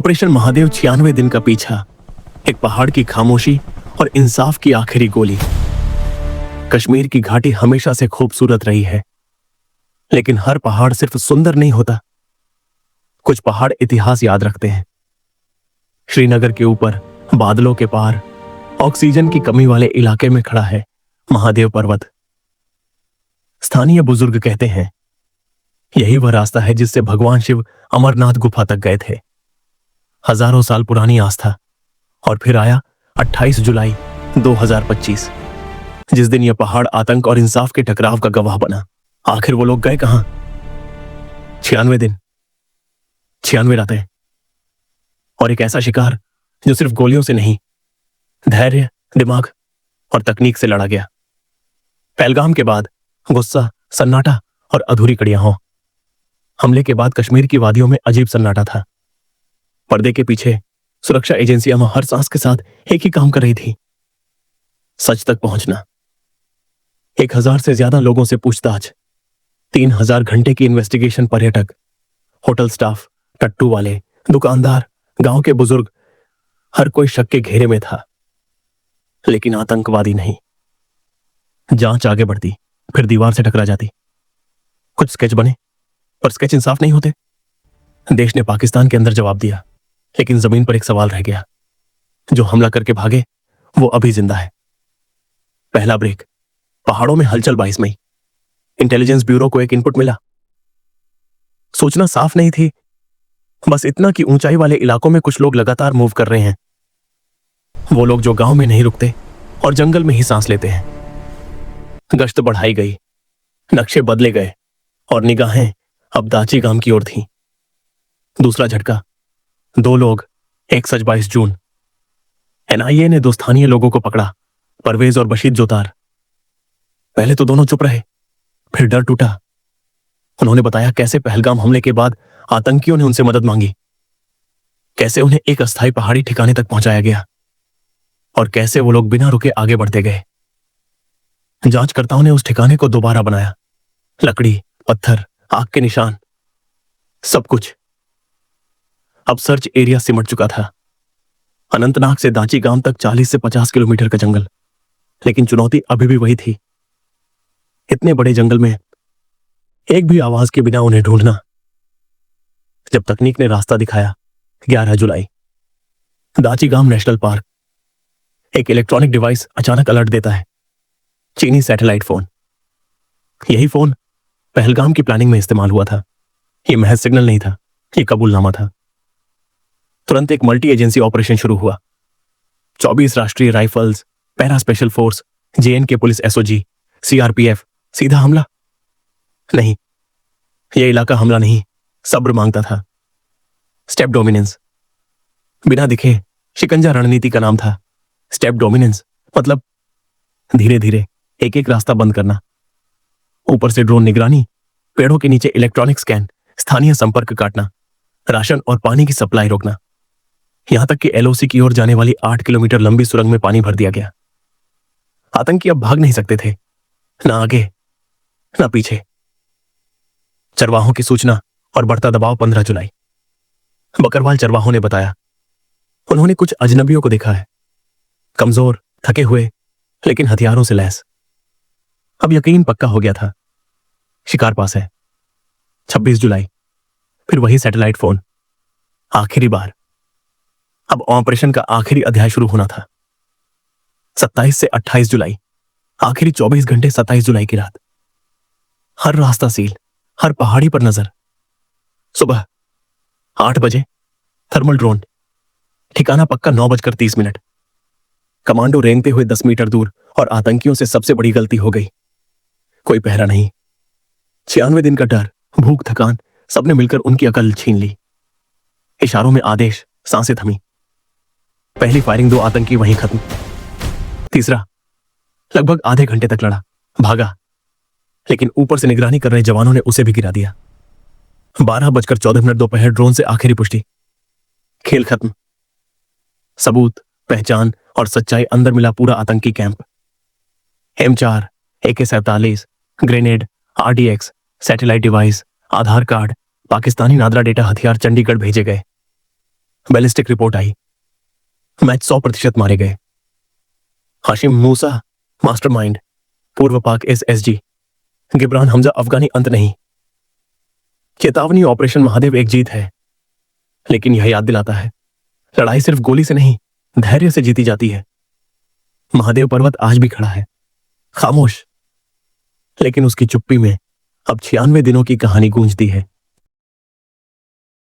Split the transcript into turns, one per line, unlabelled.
Operation Mahadev 96 दिन का पीछा, एक पहाड़ की खामोशी और इंसाफ की आखिरी गोली। कश्मीर की घाटी हमेशा से खूबसूरत रही है, लेकिन हर पहाड़ सिर्फ सुंदर नहीं होता। कुछ पहाड़ इतिहास याद रखते हैं। श्रीनगर के ऊपर बादलों के पार ऑक्सीजन की कमी वाले इलाके में खड़ा है महादेव पर्वत। स्थानीय बुजुर्ग कहते हैं यही वह रास्ता है जिससे भगवान शिव अमरनाथ गुफा तक गए थे। हजारों साल पुरानी आस्था। और फिर आया 28 जुलाई 2025, जिस दिन यह पहाड़ आतंक और इंसाफ के टकराव का गवाह बना। आखिर वो लोग गए कहां? 96 दिन, 96 रातें और एक ऐसा शिकार जो सिर्फ गोलियों से नहीं, धैर्य, दिमाग और तकनीक से लड़ा गया। पहलगाम के बाद गुस्सा, सन्नाटा और अधूरी कड़ियां हों। हमले के बाद कश्मीर की वादियों में अजीब सन्नाटा था। पर्दे के पीछे सुरक्षा एजेंसियां हर सांस के साथ एक ही काम कर रही थी, सच तक पहुंचना। 1000 से ज्यादा लोगों से पूछताछ, 3000 घंटे की इन्वेस्टिगेशन। पर्यटक, होटल स्टाफ, टट्टू वाले, दुकानदार, गांव के बुजुर्ग, हर कोई शक के घेरे में था, लेकिन आतंकवादी नहीं। जांच आगे बढ़ती, फिर दीवार से टकरा जाती। कुछ स्केच बने, पर स्केच इंसाफ नहीं होते। देश ने पाकिस्तान के अंदर जवाब दिया, लेकिन जमीन पर एक सवाल रह गया। जो हमला करके भागे वो अभी जिंदा है। पहला ब्रेक, पहाड़ों में हलचल 22 मई। इंटेलिजेंस ब्यूरो को एक इनपुट मिला। सूचना साफ नहीं थी, बस इतना कि ऊंचाई वाले इलाकों में कुछ लोग लगातार मूव कर रहे हैं। वो लोग जो गांव में नहीं रुकते और जंगल में ही सांस लेते हैं। गश्त बढ़ाई गई, नक्शे बदले गए और निगाहें अब दाची गांव की ओर थीं। दूसरा झटका, 2 लोग, एक सच 22 जून। एनआईए ने 2 स्थानीय लोगों को पकड़ा, परवेज और बशीर जोतार। पहले तो दोनों चुप रहे, फिर डर टूटा। उन्होंने बताया कैसे पहलगाम हमले के बाद आतंकियों ने उनसे मदद मांगी, कैसे उन्हें एक अस्थायी पहाड़ी ठिकाने तक पहुंचाया गया और कैसे वो लोग बिना रुके आगे बढ़ते गए। जांचकर्ताओं ने उस ठिकाने को दोबारा बनाया। लकड़ी, पत्थर, आग के निशान, सब कुछ। अब सर्च एरिया सिमट चुका था। अनंतनाग से दाची गांव तक 40 से 50 किलोमीटर का जंगल, लेकिन चुनौती अभी भी वही थी। इतने बड़े जंगल में एक भी आवाज के बिना उन्हें ढूंढना। जब तकनीक ने रास्ता दिखाया, 11 जुलाई, दाची गांव नेशनल पार्क। एक इलेक्ट्रॉनिक डिवाइस अचानक अलर्ट देता है, चीनी सैटेलाइट फोन। यही फोन पहलगाम की प्लानिंग में इस्तेमाल हुआ था। यह महज सिग्नल नहीं था, यह कबूलनामा था। तुरंत एक मल्टी एजेंसी ऑपरेशन शुरू हुआ। 24 राष्ट्रीय rifles, para special force, JNK police, SOG, CRPF. सीधा हमला नहीं, यह इलाका हमला नहीं, सब्र मांगता था। स्टेप डोमिनेंस, बिना दिखे शिकंजा रणनीति का नाम था। स्टेप डोमिनेंस मतलब धीरे धीरे एक एक रास्ता बंद करना। ऊपर से ड्रोन निगरानी, पेड़ों के नीचे इलेक्ट्रॉनिक स्कैन, स्थानीय संपर्क काटना, राशन और पानी की सप्लाई रोकना। यहां तक कि एलओसी की ओर जाने वाली 8 किलोमीटर लंबी सुरंग में पानी भर दिया गया। आतंकी अब भाग नहीं सकते थे, ना आगे ना पीछे। चरवाहों की सूचना और बढ़ता दबाव। 15 जुलाई, बकरवाल चरवाहों ने बताया उन्होंने कुछ अजनबियों को देखा है, कमजोर, थके हुए, लेकिन हथियारों से लैस। अब यकीन पक्का हो गया था, शिकार पास है। 26 जुलाई, फिर वही सैटेलाइट फोन। आखिरी बार। अब ऑपरेशन का आखिरी अध्याय शुरू होना था। 27 से 28 जुलाई, आखिरी 24 घंटे। 27 जुलाई की रात, हर रास्ता सील, हर पहाड़ी पर नजर। सुबह 8 बजे, थर्मल ड्रोन, ठिकाना पक्का 9:30। कमांडो रेंगते हुए 10 मीटर दूर, और आतंकियों से सबसे बड़ी गलती हो गई, कोई पहरा नहीं। 96 दिन का डर, भूख, थकान, सबने मिलकर उनकी अकल छीन ली। इशारों में आदेश, सांसें थमी। पहली फायरिंग, 2 आतंकी वहीं खत्म। तीसरा लगभग आधे घंटे तक लड़ा, भागा, लेकिन ऊपर से निगरानी कर रहे जवानों ने उसे भी गिरा दिया। 12:14 दोपहर, ड्रोन से आखिरी पुष्टि। खेल खत्म। सबूत, पहचान और सच्चाई अंदर मिला पूरा आतंकी कैंप। M4, AK-47, grenade, RDX, satellite device, Aadhaar card, पाकिस्तानी नादरा डेटा हथियार चंडीगढ़ भेजे गए। बैलिस्टिक रिपोर्ट आई। मैच 100% मारे गए। हाशिम मूसा मास्टरमाइंड, पूर्व पाक एसएसजी। गिबरान हमजा अफगानी अंत नहीं। चेतावनी ऑपरेशन महादेव एक जीत है, लेकिन यह याद दिलाता है लड़ाई सिर्फ गोली से नहीं, धैर्य से जीती जाती है। महादेव पर्वत आज भी खड़ा है, खामोश, लेकिन उसकी चुप्पी में अब 96 दिनों की कहानी गूंजती है।